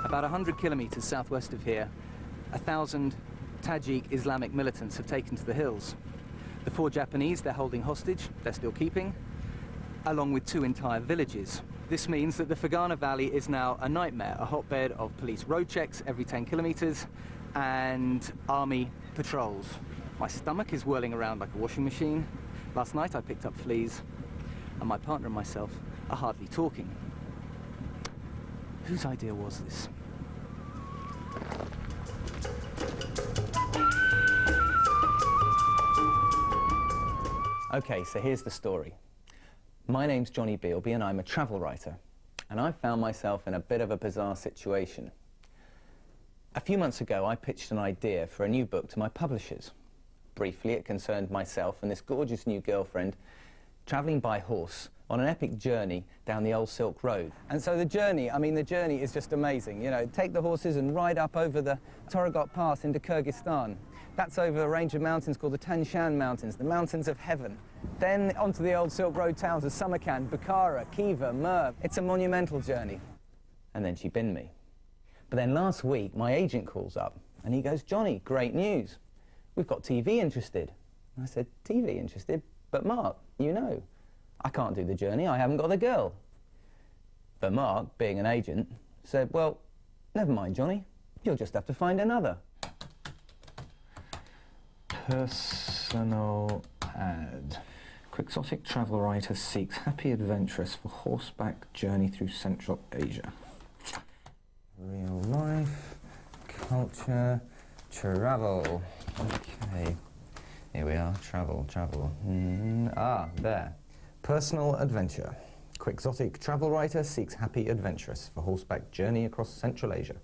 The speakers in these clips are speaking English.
About 100 kilometers southwest of here, 1,000 Tajik Islamic militants have taken to the hills. The 4 Japanese they're holding hostage, they're still keeping, along with 2 entire villages. This means that the Fergana Valley is now a nightmare, a hotbed of police road checks every 10 kilometers and army patrols. My stomach is whirling around like a washing machine. Last night I picked up fleas, and my partner and myself are hardly talking. Whose idea was this? Okay, so here's the story. My name's Jonny Bealby and I'm a travel writer, and I found myself in a bit of a bizarre situation. A few months ago I pitched an idea for a new book to my publishers. Briefly, it concerned myself and this gorgeous new girlfriend travelling by horse on an epic journey down the old Silk Road. And so the journey is just amazing. You know, take the horses and ride up over the Toragot Pass into Kyrgyzstan. That's over a range of mountains called the Tanshan Mountains, the mountains of heaven. Then onto the old Silk Road towns of Samarkand, Bukhara, Khiva, Merv. It's a monumental journey. And then she binned me. But then last week, my agent calls up and he goes, "Jonny, great news. We've got TV interested." And I said, "TV interested? But Mark, you know, I can't do the journey, I haven't got the girl." But Mark, being an agent, said, "Well, never mind, Jonny, you'll just have to find another." Personal ad. Quixotic travel writer seeks happy adventurous for horseback journey through Central Asia. Real life, culture, travel. Okay, here we are, travel. There. Personal adventure. Quixotic travel writer seeks happy adventurous for horseback journey across Central Asia.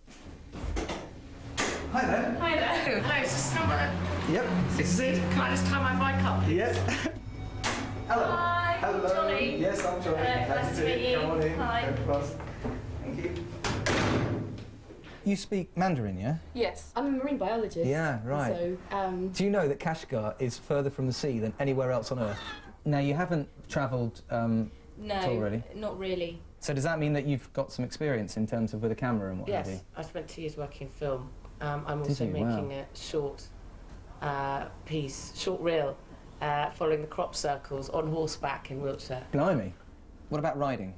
Hi there. Hi there. Hello, is this number? Yep, this is it. Can I just tie my bike up? Yep. Hello. Hi, Hello. Jonny. Yes, I'm Jonny. Nice to meet you. Come on in. Hi. Go fast. Thank you. You speak Mandarin, yeah? Yes, I'm a marine biologist. Yeah, right. So, do you know that Kashgar is further from the sea than anywhere else on Earth? Now, you haven't travelled at all, really? Not really. So does that mean that you've got some experience in terms of with a camera and what have you? Yes, I spent 2 years working in film. I'm also making a short short reel, following the crop circles on horseback in Wiltshire. Blimey. What about riding?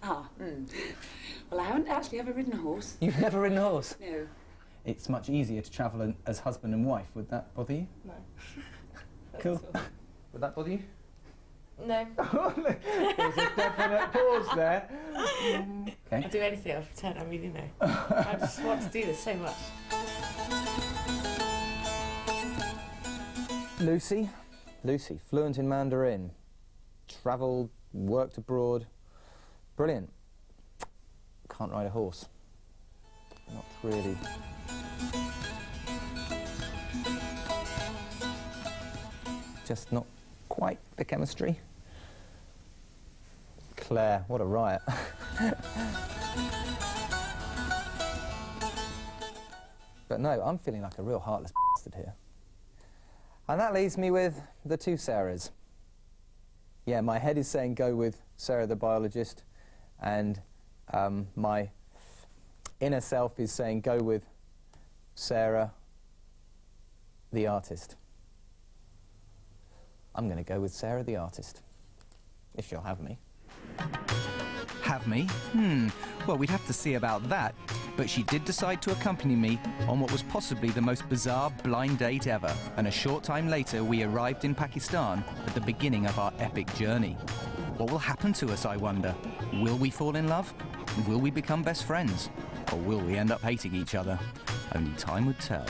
Well, I haven't actually ever ridden a horse. You've never ridden a horse? No. It's much easier to travel as husband and wife. Would that bother you? No. Cool. Would that bother you? No. There's a definite pause there. Okay. I'll do anything, I'll pretend, I just want to do this so much. Lucy, fluent in Mandarin, travelled, worked abroad, brilliant. Can't ride a horse. Not really. Just not quite the chemistry. Claire, what a riot. But no, I'm feeling like a real heartless bastard here. And that leaves me with the 2 Sarahs. Yeah, my head is saying go with Sarah the biologist, and my inner self is saying go with Sarah the artist. I'm going to go with Sarah the artist, if she'll have me. Have me? Well, we'd have to see about that. But she did decide to accompany me on what was possibly the most bizarre blind date ever. And a short time later, we arrived in Pakistan at the beginning of our epic journey. What will happen to us, I wonder? Will we fall in love? Will we become best friends? Or will we end up hating each other? Only time would tell.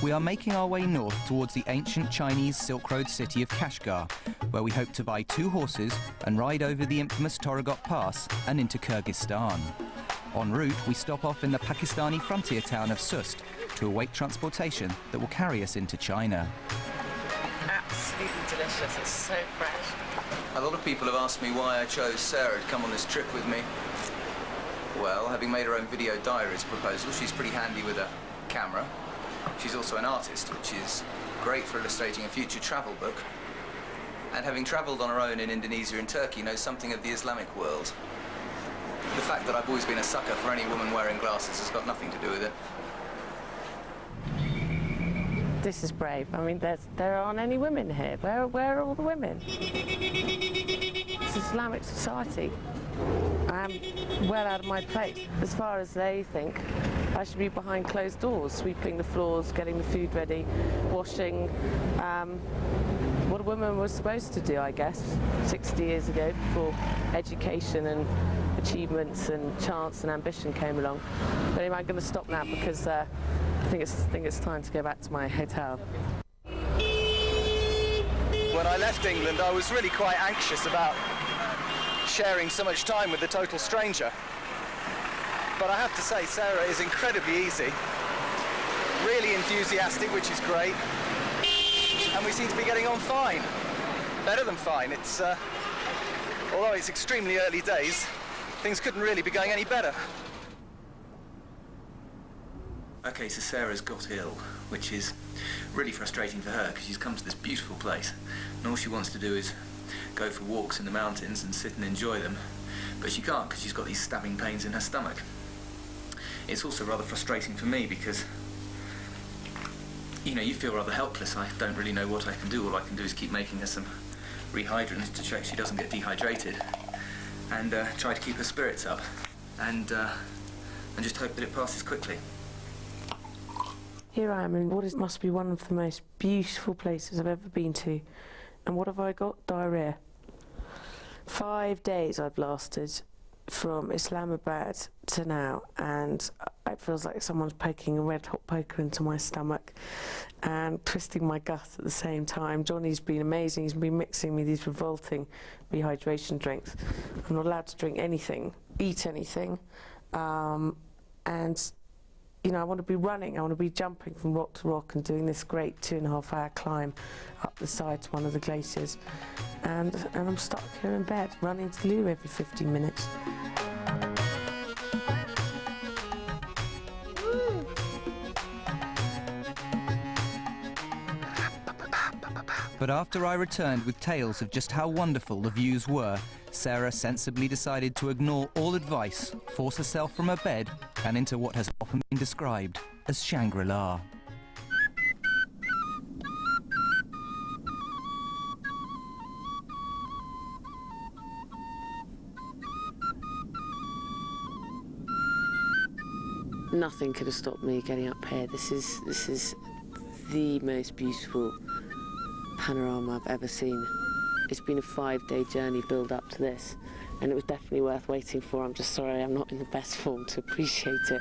We are making our way north towards the ancient Chinese Silk Road city of Kashgar, where we hope to buy 2 horses and ride over the infamous Toragot Pass and into Kyrgyzstan. En route, we stop off in the Pakistani frontier town of Sust to await transportation that will carry us into China. Absolutely delicious, it's so fresh. A lot of people have asked me why I chose Sarah to come on this trip with me. Well, having made her own video diary as a proposal, she's pretty handy with a camera. She's also an artist, which is great for illustrating a future travel book. And having travelled on her own in Indonesia and Turkey, knows something of the Islamic world. The fact that I've always been a sucker for any woman wearing glasses has got nothing to do with it. This is brave. I mean, there aren't any women here. Where are all the women? It's Islamic society. I'm well out of my place. As far as they think, I should be behind closed doors, sweeping the floors, getting the food ready, washing. What a woman was supposed to do, I guess, 60 years ago, before education and achievements and chance and ambition came along. But anyway, I'm going to stop now because I think it's time to go back to my hotel. When I left England, I was really quite anxious about sharing so much time with a total stranger. But I have to say, Sarah is incredibly easy, really enthusiastic, which is great, and we seem to be getting on fine. Better than fine. It's, although it's extremely early days, things couldn't really be going any better. Okay, so Sarah's got ill, which is really frustrating for her because she's come to this beautiful place and all she wants to do is go for walks in the mountains and sit and enjoy them, but she can't because she's got these stabbing pains in her stomach. It's also rather frustrating for me because, you know, you feel rather helpless. I don't really know what I can do. All I can do is keep making her some rehydrant to check she doesn't get dehydrated and try to keep her spirits up and just hope that it passes quickly. Here I am in what must be one of the most beautiful places I've ever been to. And what have I got? Diarrhea. 5 days I've lasted from Islamabad to now, and it feels like someone's poking a red hot poker into my stomach and twisting my gut at the same time. Jonny's been amazing. He's been mixing me these revolting rehydration drinks. I'm not allowed to drink anything, eat anything, and you know, I want to be running, I want to be jumping from rock to rock and doing this great 2.5-hour climb up the side to one of the glaciers. And I'm stuck here in bed, running to the loo every 15 minutes. But after I returned with tales of just how wonderful the views were, Sarah sensibly decided to ignore all advice, force herself from her bed and into what has often been described as Shangri-La. Nothing could have stopped me getting up here. This is the most beautiful panorama I've ever seen. It's been a 5-day journey build up to this, and it was definitely worth waiting for. I'm just sorry I'm not in the best form to appreciate it.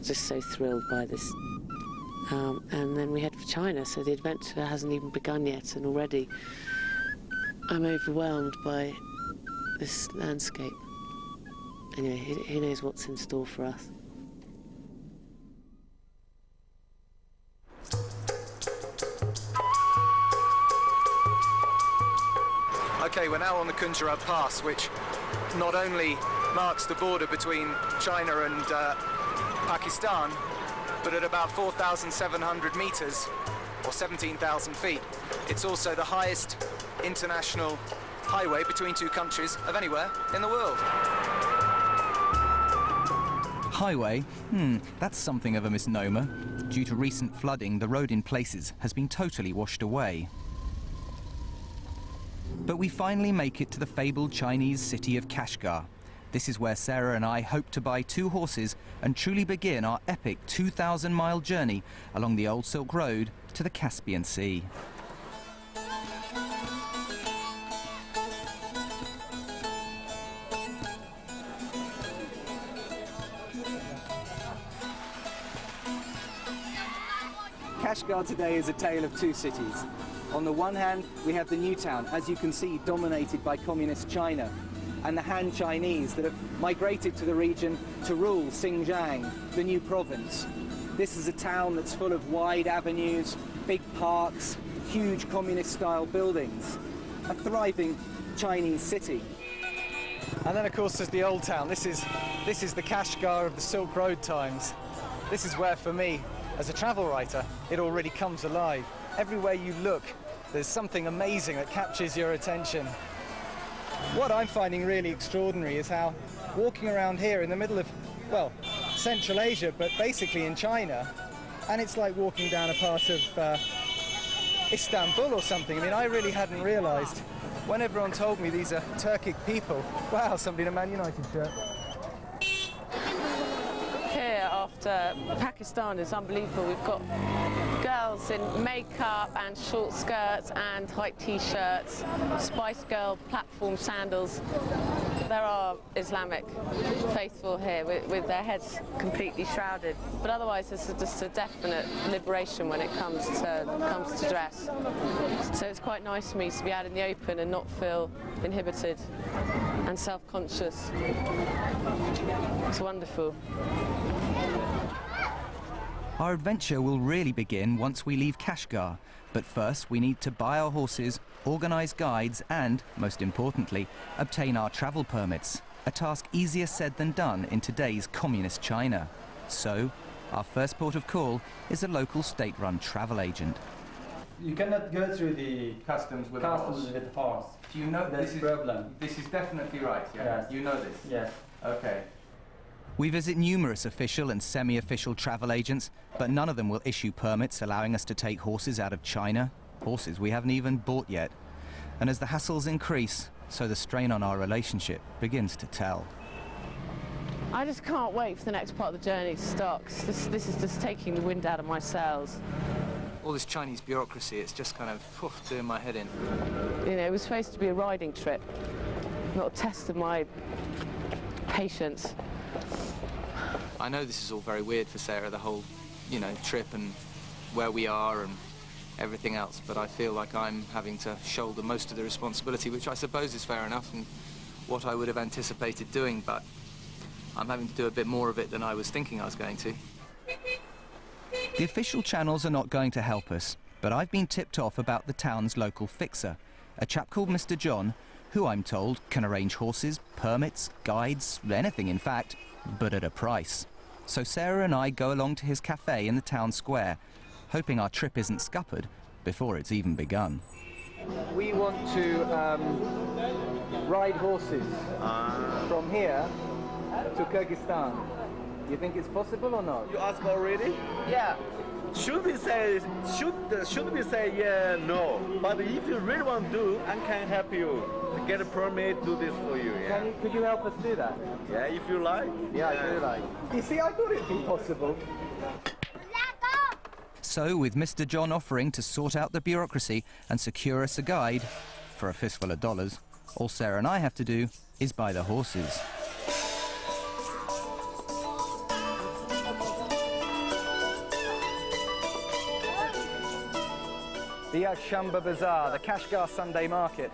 Just so thrilled by this. And then we head for China, so the adventure hasn't even begun yet, and already I'm overwhelmed by this landscape. Anyway, who knows what's in store for us. Okay, we're now on the Kashgar Pass, which not only marks the border between China and Pakistan, but at about 4,700 meters, or 17,000 feet, it's also the highest international highway between two countries of anywhere in the world. Highway? That's something of a misnomer. Due to recent flooding, the road in places has been totally washed away. But we finally make it to the fabled Chinese city of Kashgar. This is where Sarah and I hope to buy 2 horses and truly begin our epic 2,000-mile journey along the old Silk Road to the Caspian Sea. Kashgar today is a tale of 2 cities. On the one hand, we have the new town, as you can see, dominated by communist China, and the Han Chinese that have migrated to the region to rule Xinjiang, the new province. This is a town that's full of wide avenues, big parks, huge communist-style buildings, a thriving Chinese city. And then, of course, there's the old town. This is the Kashgar of the Silk Road times. This is where, for me, as a travel writer, it all really comes alive. Everywhere you look, there's something amazing that captures your attention. What I'm finding really extraordinary is how walking around here in the middle of, well, Central Asia, but basically in China, and it's like walking down a part of Istanbul or something. I mean, I really hadn't realised. When everyone told me these are Turkic people, wow, somebody in a Man United shirt. Here, after Pakistan, is unbelievable. We've got girls in makeup and short skirts and tight t-shirts, Spice Girl platform sandals. There are Islamic faithful here with their heads completely shrouded, but otherwise this is just a definite liberation when it comes to dress. So it's quite nice for me to be out in the open and not feel inhibited and self-conscious. It's wonderful. Our adventure will really begin once we leave Kashgar, but first we need to buy our horses, organise guides and, most importantly, obtain our travel permits, a task easier said than done in today's communist China. So, our first port of call is a local state-run travel agent. You cannot go through the Customs with horse. Do you know That's this is problem. This is definitely right, yeah? Yes. You know this? Yes. Okay. We visit numerous official and semi-official travel agents, but none of them will issue permits allowing us to take horses out of China, horses we haven't even bought yet. And as the hassles increase, so the strain on our relationship begins to tell. I just can't wait for the next part of the journey to start, 'cause this is just taking the wind out of my sails. All this Chinese bureaucracy, it's just kind of doing my head in. You know, it was supposed to be a riding trip, not a test of my patience. I know this is all very weird for Sarah, the whole, trip and where we are and everything else, but I feel like I'm having to shoulder most of the responsibility, which I suppose is fair enough and what I would have anticipated doing, but I'm having to do a bit more of it than I was thinking I was going to. The official channels are not going to help us, but I've been tipped off about the town's local fixer, a chap called Mr. John, who I'm told can arrange horses, permits, guides, anything in fact, but at a price. So Sarah and I go along to his cafe in the town square, hoping our trip isn't scuppered before it's even begun. We want to ride horses from here to Kyrgyzstan. You think it's possible or not? You ask already? Yeah. Should we say yeah, no? But if you really want to do, I can help you. Get a permit, do this for you. Yeah. Could you help us do that? Yeah, if you like. Yeah, I do like. You see, I thought it'd be possible. So, with Mr. John offering to sort out the bureaucracy and secure us a guide for a fistful of dollars, all Sarah and I have to do is buy the horses. The Shamba Bazaar, the Kashgar Sunday market.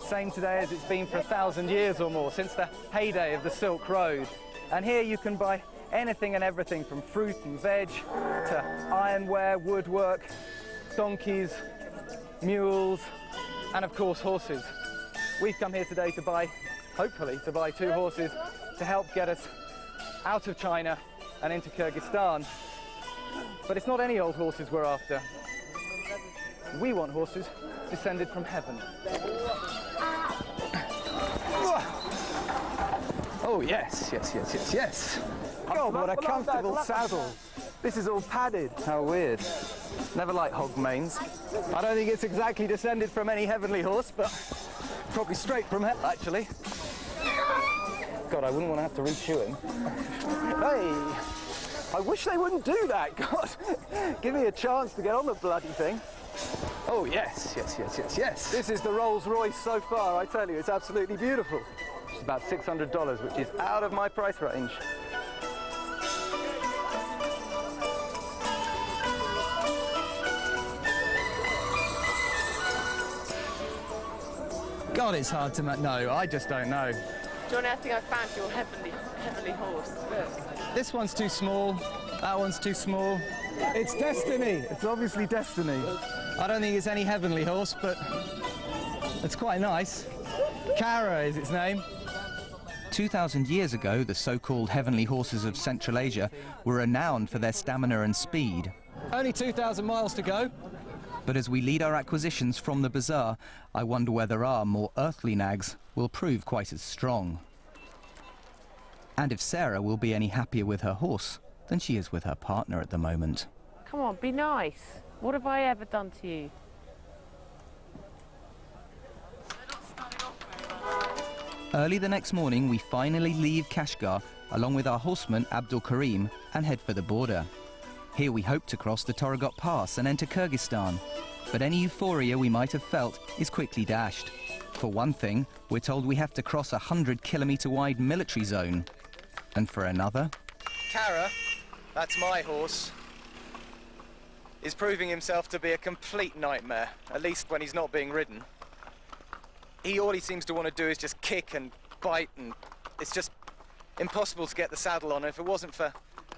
Same today as it's been for 1,000 years or more, since the heyday of the Silk Road. And here you can buy anything and everything from fruit and veg to ironware, woodwork, donkeys, mules, and of course horses. We've come here today to buy, hopefully, to buy 2 horses to help get us out of China and into Kyrgyzstan. But it's not any old horses we're after. We want horses descended from heaven. Oh, yes, yes, yes, yes, yes. God, what a comfortable saddle. This is all padded. How weird. Never liked hog manes. I don't think it's exactly descended from any heavenly horse, but probably straight from hell, actually. God, I wouldn't want to have to re-shoe him. Hey, I wish they wouldn't do that, God. Give me a chance to get on the bloody thing. Oh, yes, yes, yes, yes, yes. This is the Rolls Royce so far, I tell you, it's absolutely beautiful. It's about $600, which is out of my price range. God, it's hard to know. I just don't know. Jonny, I think I found your heavenly horse. Look. This one's too small. That one's too small. It's destiny. It's obviously destiny. I don't think it's any heavenly horse, but it's quite nice. Kara is its name. 2,000 years ago, the so-called heavenly horses of Central Asia were renowned for their stamina and speed. Only 2,000 miles to go. But as we lead our acquisitions from the bazaar, I wonder whether our more earthly nags will prove quite as strong. And if Sarah will be any happier with her horse than she is with her partner at the moment. Come on, be nice. What have I ever done to you? Early the next morning, we finally leave Kashgar, along with our horseman Abdul Karim, and head for the border. Here we hope to cross the Toragot Pass and enter Kyrgyzstan. But any euphoria we might have felt is quickly dashed. For one thing, we're told we have to cross a 100-kilometre wide military zone. And for another... Kara, that's my horse, is proving himself to be a complete nightmare, at least when he's not being ridden. All he seems to want to do is just kick and bite, and it's just impossible to get the saddle on. If it wasn't for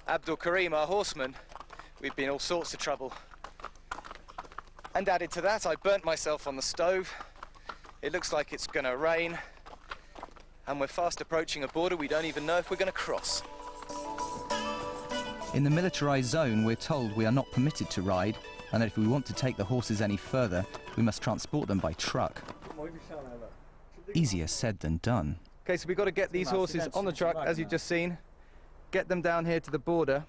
Abdul Karim, our horseman, we'd be in all sorts of trouble. And added to that, I burnt myself on the stove. It looks like it's going to rain, and we're fast approaching a border we don't even know if we're going to cross. In the militarised zone, we're told we are not permitted to ride, and that if we want to take the horses any further, we must transport them by truck. Easier said than done. Okay, so we've got to get these horses on the truck, as you've just seen, get them down here to the border,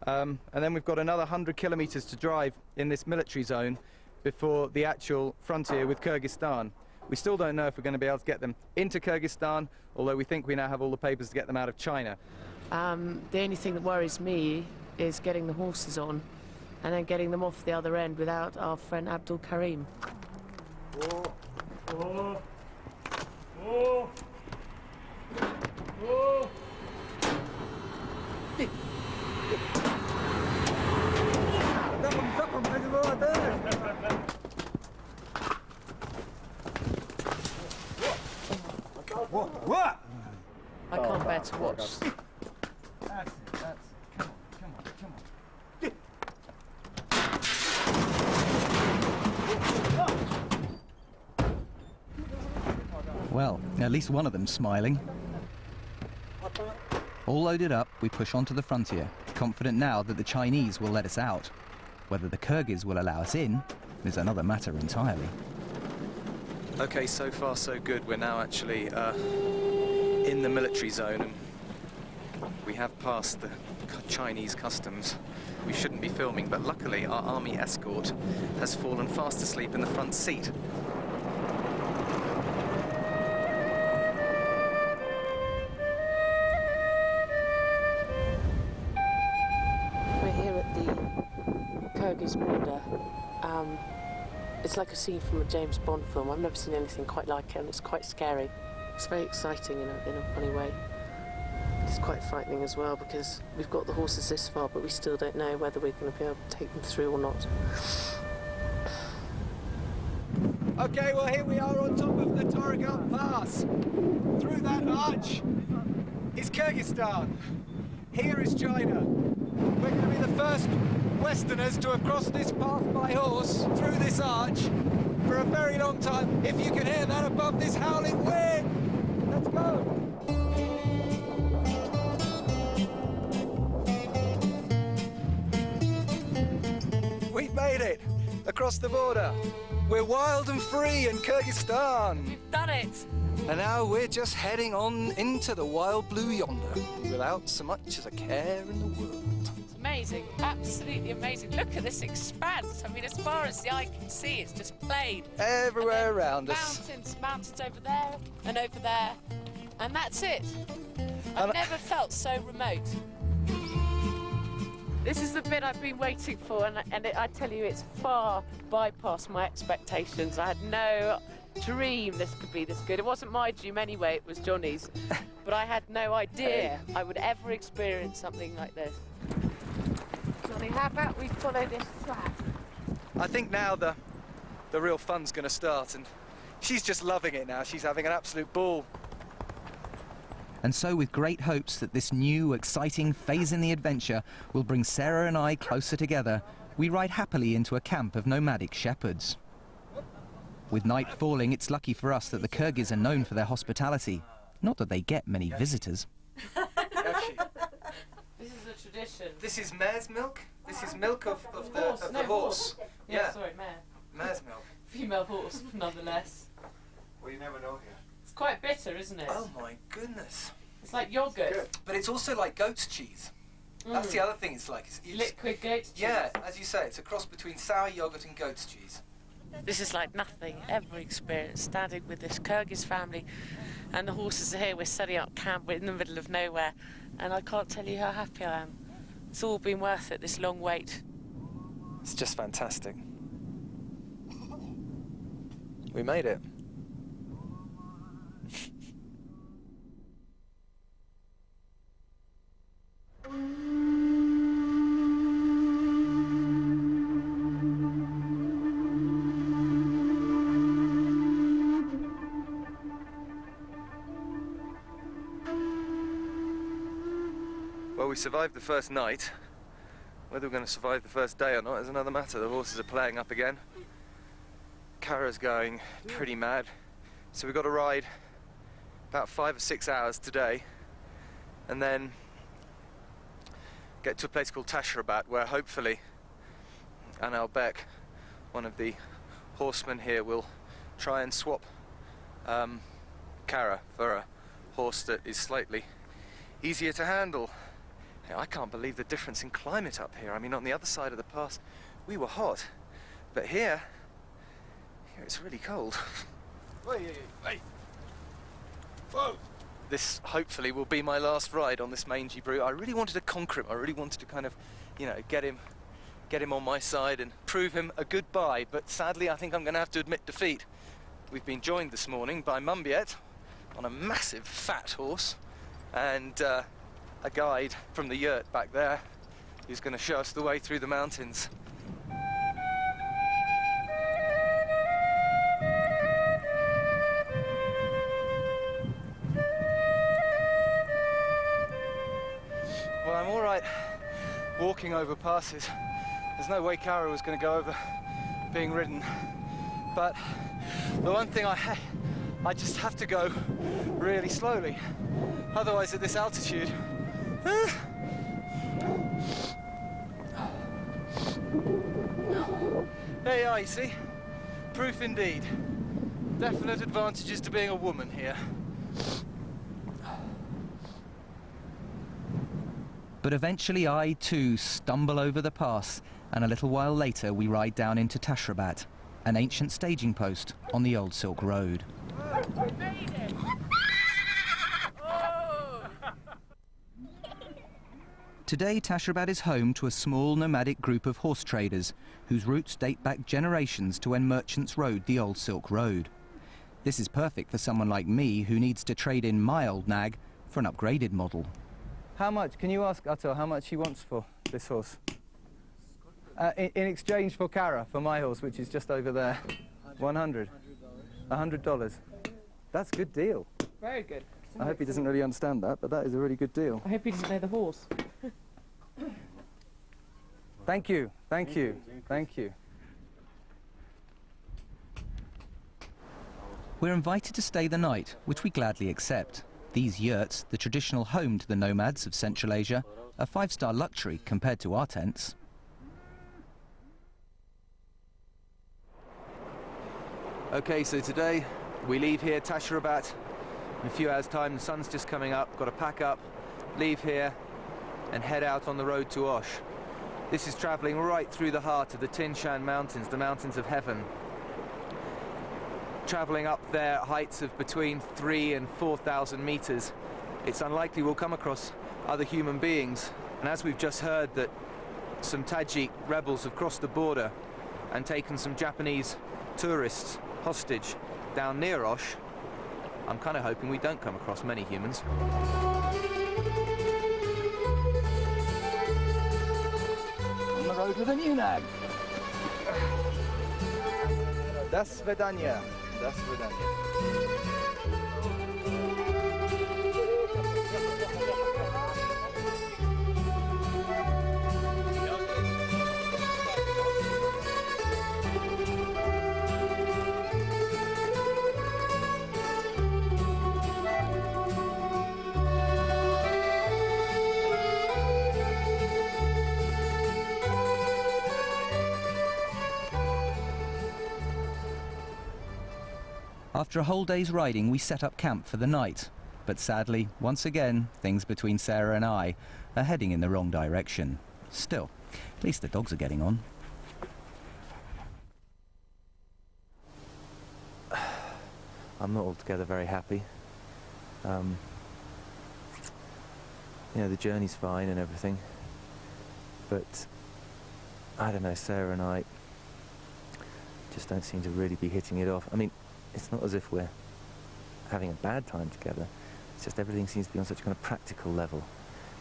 and then we've got another 100 kilometres to drive in this military zone before the actual frontier with Kyrgyzstan. We still don't know if we're going to be able to get them into Kyrgyzstan, although we think we now have all the papers to get them out of China. The only thing that worries me is getting the horses on and then getting them off the other end without our friend Abdul Karim. I can't bear to watch. Well, at least one of them's smiling. All loaded up, we push onto the frontier, confident now that the Chinese will let us out. Whether the Kyrgyz will allow us in is another matter entirely. Okay, so far so good. We're now actually in the military zone, and we have passed the Chinese customs. We shouldn't be filming, but luckily our army escort has fallen fast asleep in the front seat. We're here at the Kyrgyz border. It's like a scene from a James Bond film. I've never seen anything quite like it, and it's quite scary. It's very exciting in a funny way. It's quite frightening as well, because we've got the horses this far, but we still don't know whether we're going to be able to take them through or not. Okay, well here we are on top of the Toragot Pass. Through that arch is Kyrgyzstan. Here is China. We're going to be the first Westerners to have crossed this path by horse through this arch for a very long time. If you can hear that above this howling wind. Let's go. We've made it across the border. We're wild and free in Kyrgyzstan. We've done it! And now we're just heading on into the wild blue yonder, without so much as a care in the world. It's amazing, absolutely amazing. Look at this expanse. I mean, as far as the eye can see, it's just plain. Everywhere around us. Mountains over there and over there. And that's it. I've never felt so remote. This is the bit I've been waiting for, and I tell you, it's far bypassed my expectations. I had no dream this could be this good. It wasn't my dream anyway, it was Jonny's. But I had no idea I would ever experience something like this. Jonny, how about we follow this track? I think now the real fun's going to start, and she's just loving it now. She's having an absolute ball. And so, with great hopes that this new, exciting phase in the adventure will bring Sarah and I closer together, we ride happily into a camp of nomadic shepherds. With night falling, it's lucky for us that the Kyrgyz are known for their hospitality. Not that they get many visitors. This is a tradition. This is mare's milk? This is milk of the horse. Yeah, sorry, mare. Mare's milk. Female horse, nonetheless. Well, you never know here. It's quite bitter, isn't it? Oh my goodness. It's like yogurt. But it's also like goat's cheese. That's the other thing it's like. It's Liquid goat's cheese. yeah, as you say, it's a cross between sour yogurt and goat's cheese. This is like nothing ever experienced, standing with this Kyrgyz family and the horses are here. We're setting up camp, we're in the middle of nowhere, and I can't tell you how happy I am. It's all been worth it, this long wait. It's just fantastic. We made it. Well, we survived the first night. Whether we're going to survive the first day or not is another matter. The horses are playing up again. Kara's going pretty mad. So we've got to ride about 5 or 6 hours today and then get to a place called Tashrabat where hopefully Anal Bek, one of the horsemen here, will try and swap Kara for a horse that is slightly easier to handle. I can't believe the difference in climate up here. I mean, on the other side of the pass, we were hot, but here it's really cold. This hopefully will be my last ride on this mangy brute. I really wanted to conquer him. I really wanted to kind of, you know, get him on my side and prove him a goodbye. But sadly, I think I'm going to have to admit defeat. We've been joined this morning by Mumbiet on a massive fat horse, and a guide from the yurt back there who's going to show us the way through the mountains. Well, I'm all right walking over passes. There's no way Kara was going to go over being ridden. But the one thing I just have to go really slowly. Otherwise, at this altitude, there you are, you see? Proof indeed. Definite advantages to being a woman here. But eventually I too stumble over the pass, and a little while later we ride down into Tashrabat, an ancient staging post on the old Silk Road. Today, Tashrabat is home to a small nomadic group of horse traders whose roots date back generations to when merchants rode the old Silk Road. This is perfect for someone like me who needs to trade in my old nag for an upgraded model. How much? Can you ask Ato how much he wants for this horse? In exchange for Kara, for my horse, which is just over there. 100. $100. That's a good deal. Very good. I hope he doesn't really understand that, but that is a really good deal. I hope he doesn't know the horse. Thank you, thank you, thank you. We're invited to stay the night, which we gladly accept. These yurts, the traditional home to the nomads of Central Asia, are 5-star luxury compared to our tents. Okay, so today we leave here, Tashrabat. In a few hours' time, the sun's just coming up, got to pack up, leave here, and head out on the road to Osh. This is travelling right through the heart of the Tinshan Mountains, the mountains of heaven. Travelling up there at heights of between 3,000 and 4,000 metres. It's unlikely we'll come across other human beings. And as we've just heard that some Tajik rebels have crossed the border and taken some Japanese tourists hostage down near Osh, I'm kind of hoping we don't come across many humans. On the road with a new nag. Das Svedanya. Das Svedanya. After a whole day's riding, we set up camp for the night. But sadly, once again, things between Sarah and I are heading in the wrong direction. Still, at least the dogs are getting on. I'm not altogether very happy. You know, the journey's fine and everything, but I don't know, Sarah and I just don't seem to really be hitting it off. I mean, it's not as if we're having a bad time together, it's just everything seems to be on such a kind of practical level.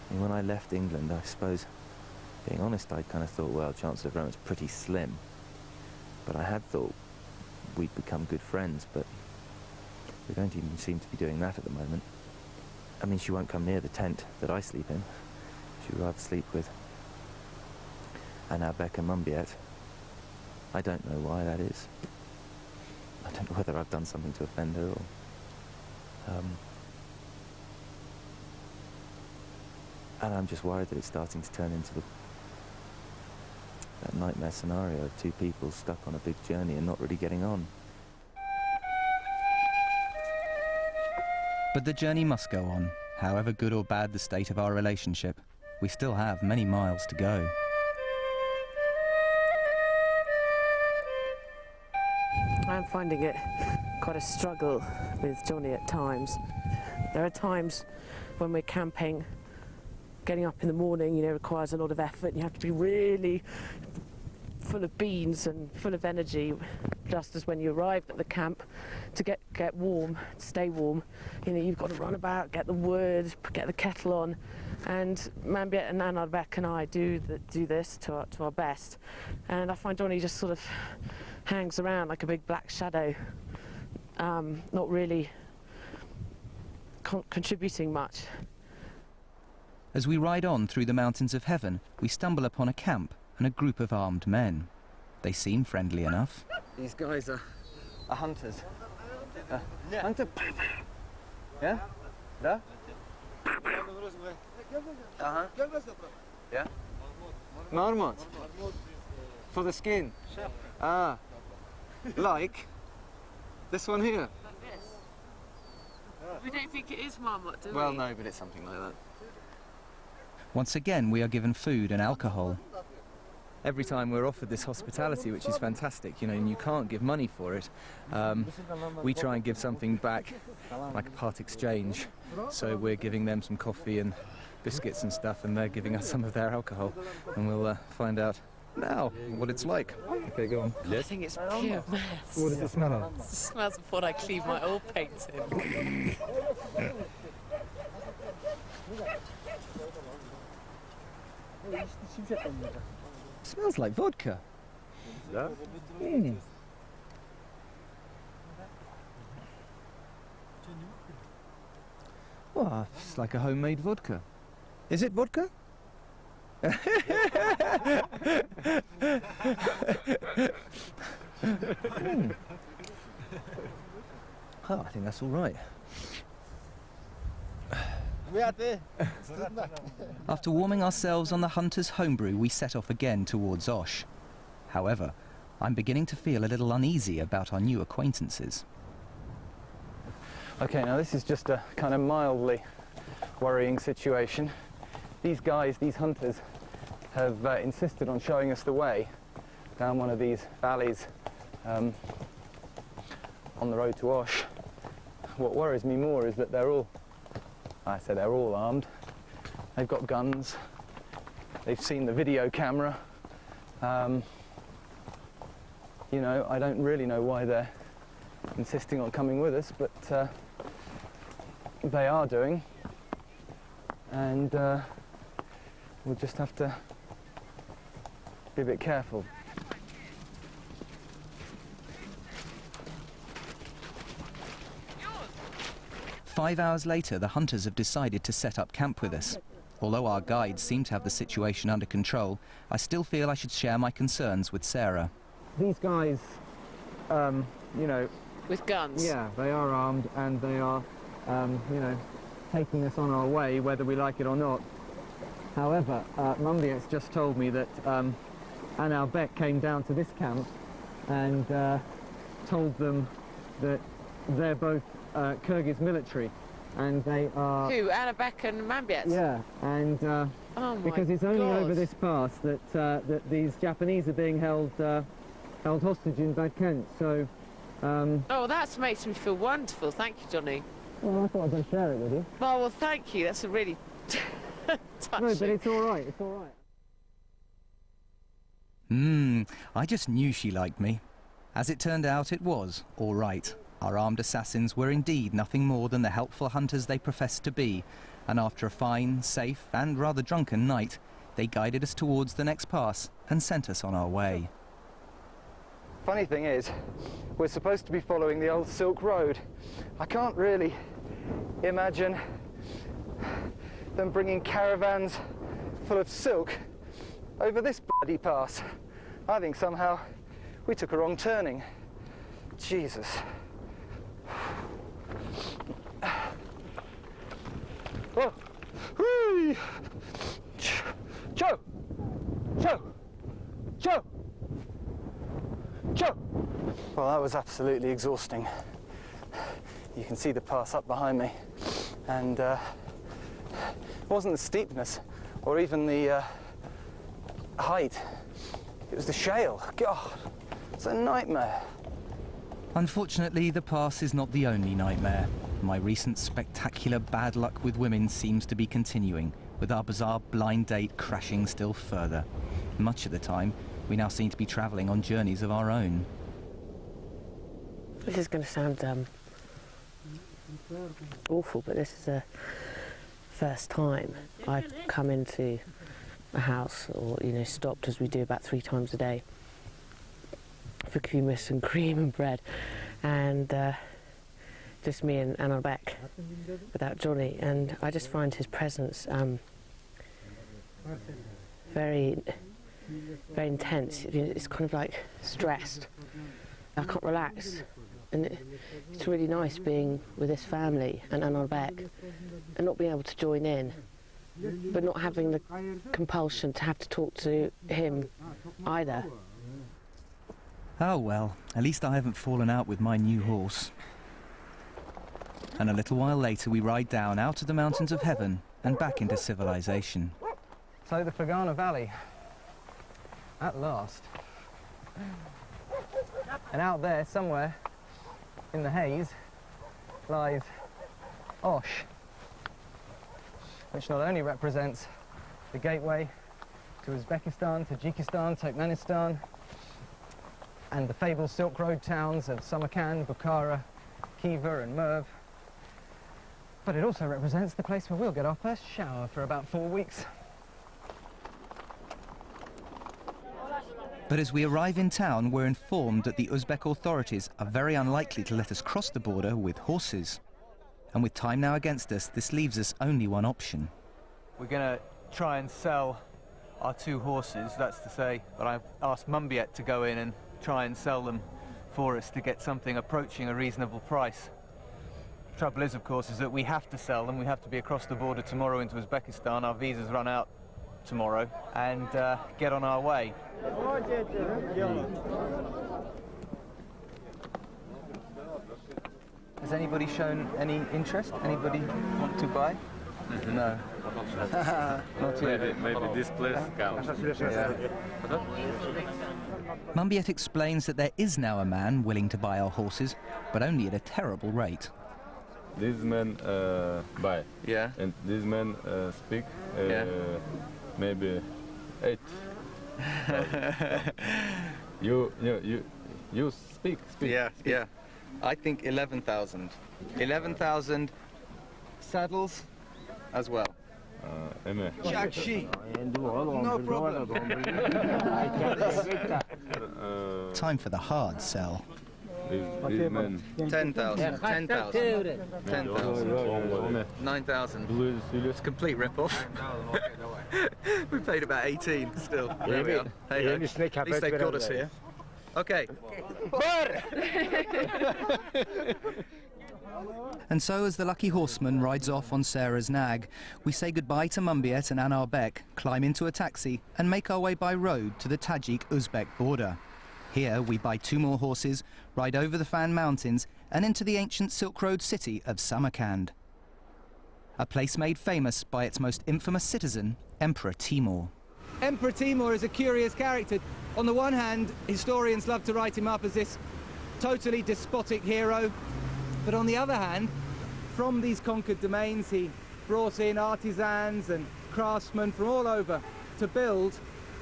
I mean, when I left England, I suppose, being honest, I kind of thought, well, chances of romance pretty slim, but I had thought we'd become good friends, but we don't even seem to be doing that at the moment. I mean, she won't come near the tent that I sleep in. She'd rather sleep with Annabek and Mumbiet. I don't know why that is. I don't know whether I've done something to offend her or... and I'm just worried that it's starting to turn into that nightmare scenario of two people stuck on a big journey and not really getting on. But the journey must go on, however good or bad the state of our relationship. We still have many miles to go. I'm finding it quite a struggle with Jonny at times. There are times when we're camping, getting up in the morning, you know, requires a lot of effort, and you have to be really full of beans and full of energy, just as when you arrive at the camp to get warm, to stay warm. You know, you've got to run about, get the wood, get the kettle on, and Mumbiet and Annabek and I do this to our best. And I find Jonny just sort of hangs around like a big black shadow, not really contributing much. As we ride on through the mountains of heaven, we stumble upon a camp and a group of armed men. They seem friendly enough. These guys are hunters. Hunter. Yeah? Da? Uh-huh. Yeah? Marmot. For the skin. Ah. Like this one here. We don't think it is marmot, do we? Well, no, but it's something like that. Once again, we are given food and alcohol. Every time we're offered this hospitality, which is fantastic, you know, and you can't give money for it, we try and give something back, like a part exchange. So we're giving them some coffee and biscuits and stuff, and they're giving us some of their alcohol, and we'll find out now what it's like. Okay, go on. I think it's pure mess. What does it smell of? It smells of what I clean my oil paints in. Smells like vodka. Mm. Well, it's like a homemade vodka. Is it vodka? Oh, I think that's all right. After warming ourselves on the hunter's homebrew, we set off again towards Osh. However, I'm beginning to feel a little uneasy about our new acquaintances. Okay, now this is just a kind of mildly worrying situation. These guys, these hunters, have insisted on showing us the way down one of these valleys on the road to Osh. What worries me more is that they're all armed. They've got guns. They've seen the video camera. You know, I don't really know why they're insisting on coming with us, but they are doing. And we'll just have to be a bit careful. 5 hours later, the hunters have decided to set up camp with us. Although our guides seem to have the situation under control, I still feel I should share my concerns with Sarah. These guys, you know... With guns? Yeah, they are armed and they are, you know, taking us on our way, whether we like it or not. However, Mumbiet's just told me that Annabek came down to this camp and told them that they're both Kyrgyz military, and they are... Who? Anabek and Mambiet? Yeah, and Oh my because it's only God. over this pass that that these Japanese are being held hostage in Badkent. So, Oh, that makes me feel wonderful. Thank you, Johnny. well, I thought I'd better share it with you. Oh, well, thank you. That's a really touching. No, but it's all right. It's all right. I just knew she liked me. As it turned out, it was all right. Our armed assassins were indeed nothing more than the helpful hunters they professed to be, and after a fine, safe and rather drunken night, they guided us towards the next pass and sent us on our way. Funny thing is, we're supposed to be following the old Silk Road. I can't really imagine them bringing caravans full of silk over this bloody pass. I think somehow we took a wrong turning. Jesus. Oh. Whee! Joe! Joe! Joe! Joe! Well, that was absolutely exhausting. You can see the pass up behind me, and it wasn't the steepness or even the height. It was the shale. God, it's a nightmare. Unfortunately, the pass is not the only nightmare. My recent spectacular bad luck with women seems to be continuing, with our bizarre blind date crashing still further. Much of the time, we now seem to be travelling on journeys of our own. This is going to sound awful, but this is the first time I've come into a house, or stopped, as we do about 3 times a day, for hummus and cream and bread, and just me and Anabek, without Johnny, and I just find his presence very, very intense. It's kind of like stressed. I can't relax, and it's really nice being with this family and Anabek, and not being able to join in, but not having the compulsion to have to talk to him either. Oh well, at least I haven't fallen out with my new horse. And a little while later we ride down out of the mountains of heaven and back into civilization. So the Fergana Valley, at last. And out there, somewhere in the haze, lies Osh, which not only represents the gateway to Uzbekistan, Tajikistan, Turkmenistan, and the fabled Silk Road towns of Samarkand, Bukhara, Khiva and Merv, but it also represents the place where we'll get our first shower for about 4 weeks. But as we arrive in town, we're informed that the Uzbek authorities are very unlikely to let us cross the border with horses. And with time now against us, this leaves us only one option. We're going to try and sell our 2 horses, that's to say, but I've asked Mambiet to go in and try and sell them for us to get something approaching a reasonable price. Trouble is, of course, is that we have to sell them. We have to be across the border tomorrow into Uzbekistan. Our visas run out tomorrow, and get on our way. Has anybody shown any interest? Anybody want to buy? No. Not yet. Maybe this place counts. Mambiet explains that there is now a man willing to buy our horses, but only at a terrible rate. This man buy. Yeah. And this man speak maybe 8. You speak. Yeah. I think 11,000. 11,000 saddles as well. No problem. Time for the hard sell. This man 10,000. 10,000. 10,000. 9,000. It's a complete rip-off. We paid about 18 still. There we are. Hey, at least they've got us here. Okay. And so as the lucky horseman rides off on Sarah's nag, we say goodbye to Mambiet and Anarbek, climb into a taxi and make our way by road to the Tajik-Uzbek border. Here we buy 2 more horses, ride over the Fan Mountains and into the ancient Silk Road city of Samarkand. A place made famous by its most infamous citizen, Emperor Timur. Emperor Timur is a curious character. On the one hand, historians love to write him up as this totally despotic hero, but on the other hand, from these conquered domains, he brought in artisans and craftsmen from all over to build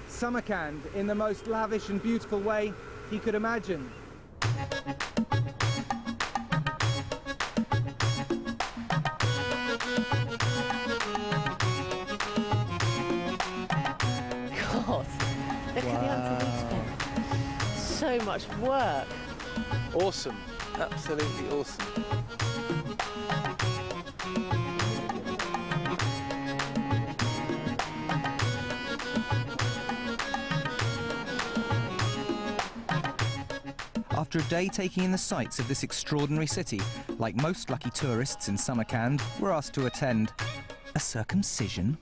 Samarkand in the most lavish and beautiful way he could imagine. God, look at the underneath. So much work. Awesome, absolutely awesome. After a day taking in the sights of this extraordinary city, like most lucky tourists in Samarkand, we're asked to attend a circumcision.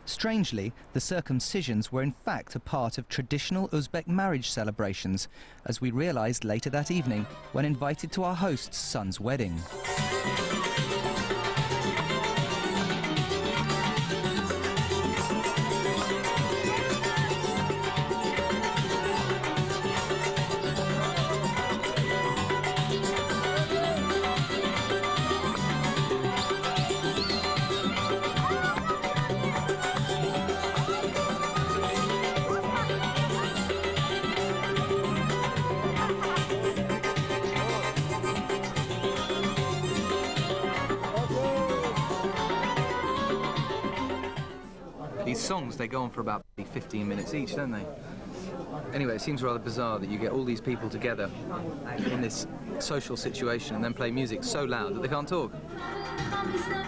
Strangely, the circumcisions were in fact a part of traditional Uzbek marriage celebrations, as we realised later that evening when invited to our host's son's wedding. These songs, they go on for about 15 minutes each, don't they? Anyway, it seems rather bizarre that you get all these people together in this social situation and then play music so loud that they can't talk.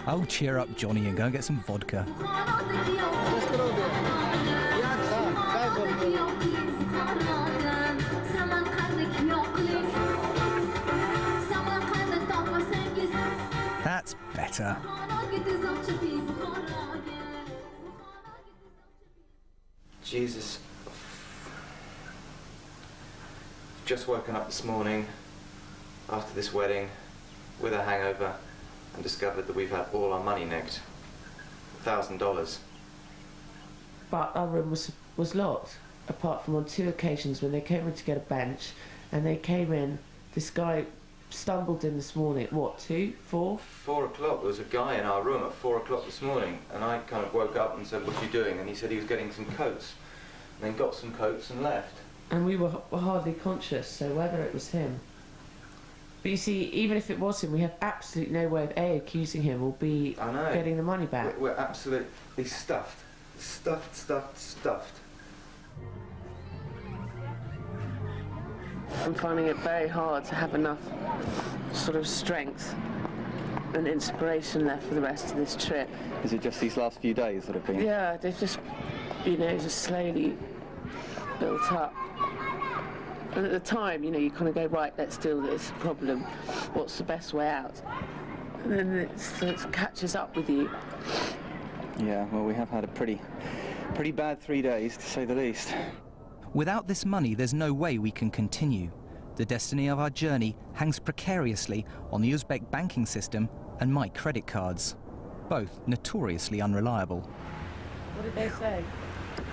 Oh, cheer up, Jonny, and go and get some vodka. That's better. Jesus. Just woken up this morning after this wedding with a hangover and discovered that we've had all our money nicked. $1,000. But our room was locked, apart from on 2 occasions when they came in to get a bench, and they came in, this guy stumbled in this morning at what, 2, 4? 4 o'clock, there was a guy in our room at 4 o'clock this morning, and I kind of woke up and said, "What are you doing?" And he said he was getting some coats, and then got some coats and left. And we were hardly conscious, so whether it was him. But you see, even if it was him, we have absolutely no way of A, accusing him, or B, getting the money back. We're absolutely stuffed. Stuffed. I'm finding it very hard to have enough sort of strength and inspiration left for the rest of this trip. Is it just these last few days that have been? Yeah, they've just, just slowly built up. And at the time, you kind of go, right, let's deal with this problem. What's the best way out? And then it catches up with you. Yeah, well, we have had a pretty bad 3 days, to say the least. Without this money, there's no way we can continue. The destiny of our journey hangs precariously on the Uzbek banking system and my credit cards, both notoriously unreliable. What did they say?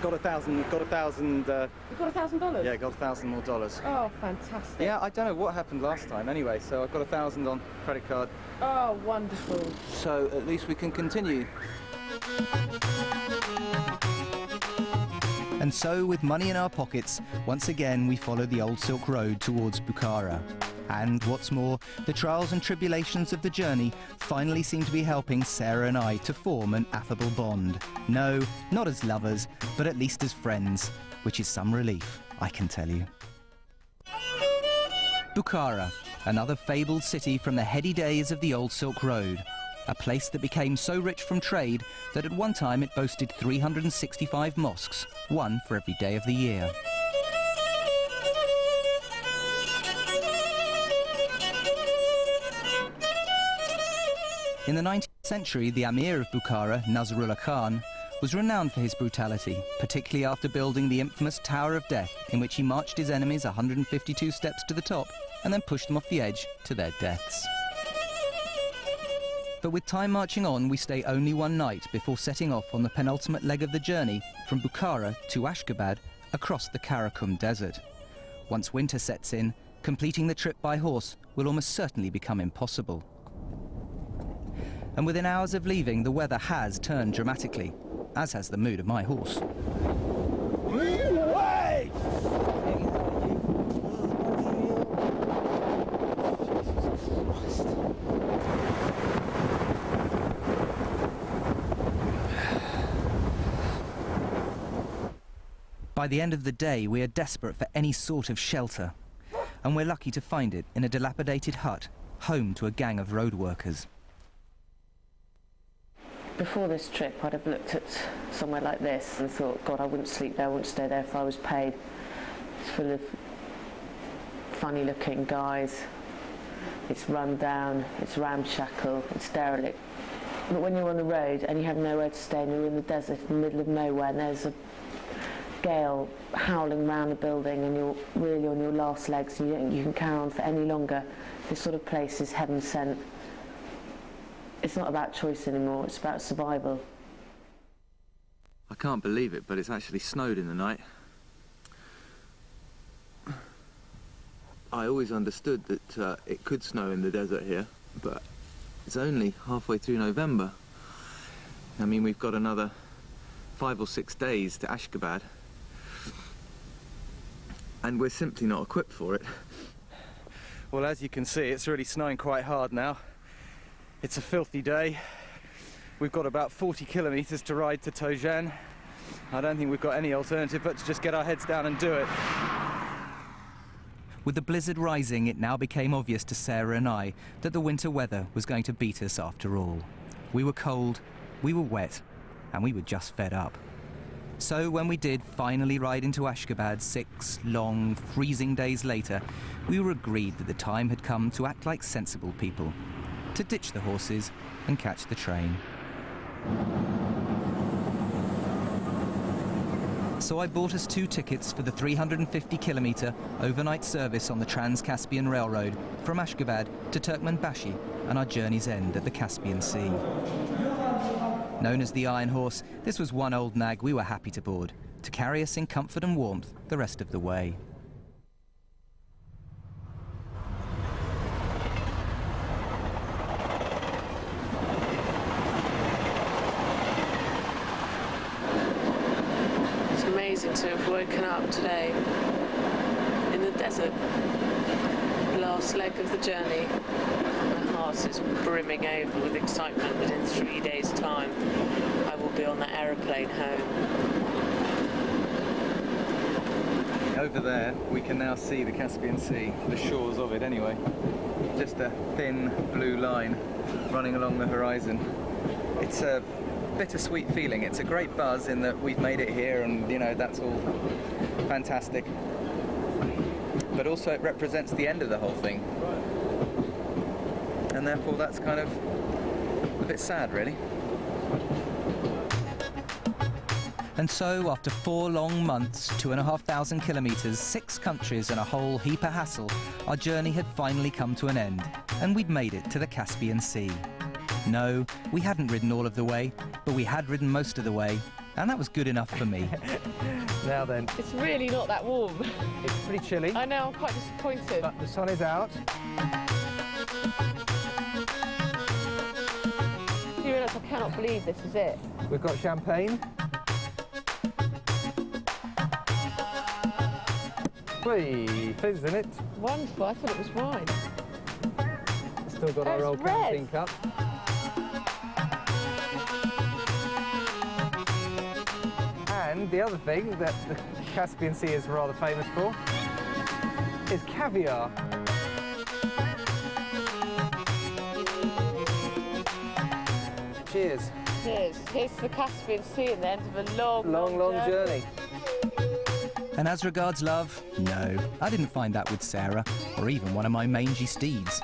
Got $1,000. You got $1,000? Yeah, got $1,000 more dollars. Oh, fantastic. Yeah, I don't know what happened last time anyway, so I've got $1,000 on credit card. Oh, wonderful. So at least we can continue. And so, with money in our pockets, once again we follow the old Silk Road towards Bukhara. And what's more, the trials and tribulations of the journey finally seem to be helping Sarah and I to form an affable bond. No, not as lovers, but at least as friends, which is some relief, I can tell you. Bukhara, another fabled city from the heady days of the old Silk Road. A place that became so rich from trade that at one time it boasted 365 mosques, one for every day of the year. In the 19th century, the Amir of Bukhara, Nasrullah Khan, was renowned for his brutality, particularly after building the infamous Tower of Death, in which he marched his enemies 152 steps to the top and then pushed them off the edge to their deaths. But with time marching on, we stay only one night before setting off on the penultimate leg of the journey from Bukhara to Ashgabat across the Karakum Desert. Once winter sets in, completing the trip by horse will almost certainly become impossible. And within hours of leaving, the weather has turned dramatically, as has the mood of my horse. By the end of the day, we are desperate for any sort of shelter, and we're lucky to find it in a dilapidated hut, home to a gang of road workers. Before this trip, I'd have looked at somewhere like this and thought, God, I wouldn't sleep there, I wouldn't stay there if I was paid. It's full of funny-looking guys. It's run down, it's ramshackle, it's derelict. But when you're on the road and you have nowhere to stay and you're in the desert in the middle of nowhere and there's a gale howling round the building and you're really on your last legs and you don't think you can carry on for any longer, this sort of place is heaven sent. It's not about choice anymore, it's about survival. I can't believe it, but it's actually snowed in the night. I always understood that it could snow in the desert here, but it's only halfway through November. I mean, we've got another 5 or 6 days to Ashgabat, and we're simply not equipped for it. Well, as you can see, it's really snowing quite hard now. It's a filthy day. We've got about 40 kilometres to ride to Tojan. I don't think we've got any alternative but to just get our heads down and do it. With the blizzard rising, it now became obvious to Sarah and I that the winter weather was going to beat us after all. We were cold, we were wet, and we were just fed up. So when we did finally ride into Ashgabat 6 long, freezing days later, we were agreed that the time had come to act like sensible people, to ditch the horses and catch the train. So I bought us 2 tickets for the 350-kilometre overnight service on the Trans-Caspian Railroad from Ashgabat to Turkmenbashi and our journey's end at the Caspian Sea. Known as the Iron Horse, this was one old nag we were happy to board, to carry us in comfort and warmth the rest of the way. It's amazing to have woken up today in the desert. Last leg of the journey. My heart is brimming over with excitement that in 3 days' time I will be on that aeroplane home. Over there, we can now see the Caspian Sea, the shores of it anyway. Just a thin blue line running along the horizon. It's a bittersweet feeling. It's a great buzz in that we've made it here and, you know, that's all fantastic. But also it represents the end of the whole thing. And therefore that's kind of a bit sad, really. And so, after 4 long months, 2,500 kilometres, 6 countries and a whole heap of hassle, our journey had finally come to an end, and we'd made it to the Caspian Sea. No, we hadn't ridden all of the way, but we had ridden most of the way, and that was good enough for me. Now then, It's really not that warm. it's pretty chilly, I know, I'm quite disappointed. but the sun is out. Do you realise I cannot believe this is it? We've got champagne. Whee, fizz in it. Wonderful, I thought it was wine. Still got Oh, our it's old red. camping cup. And the other thing that the Caspian Sea is rather famous for is caviar. Cheers. Cheers. Here's to the Caspian Sea and the end of a long journey. And as regards love, no, I didn't find that with Sarah, or even one of my mangy steeds.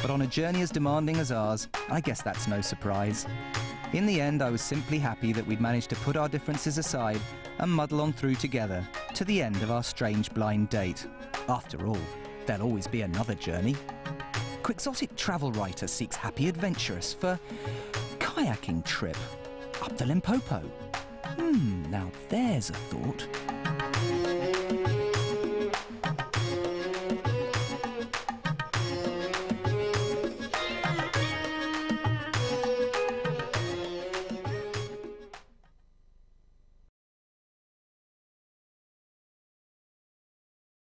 But on a journey as demanding as ours, I guess that's no surprise. In the end, I was simply happy that we'd managed to put our differences aside and muddle on through together to the end of our strange blind date. After all, there'll always be another journey. Quixotic travel writer seeks happy adventurous for kayaking trip up the Limpopo. Now there's a thought.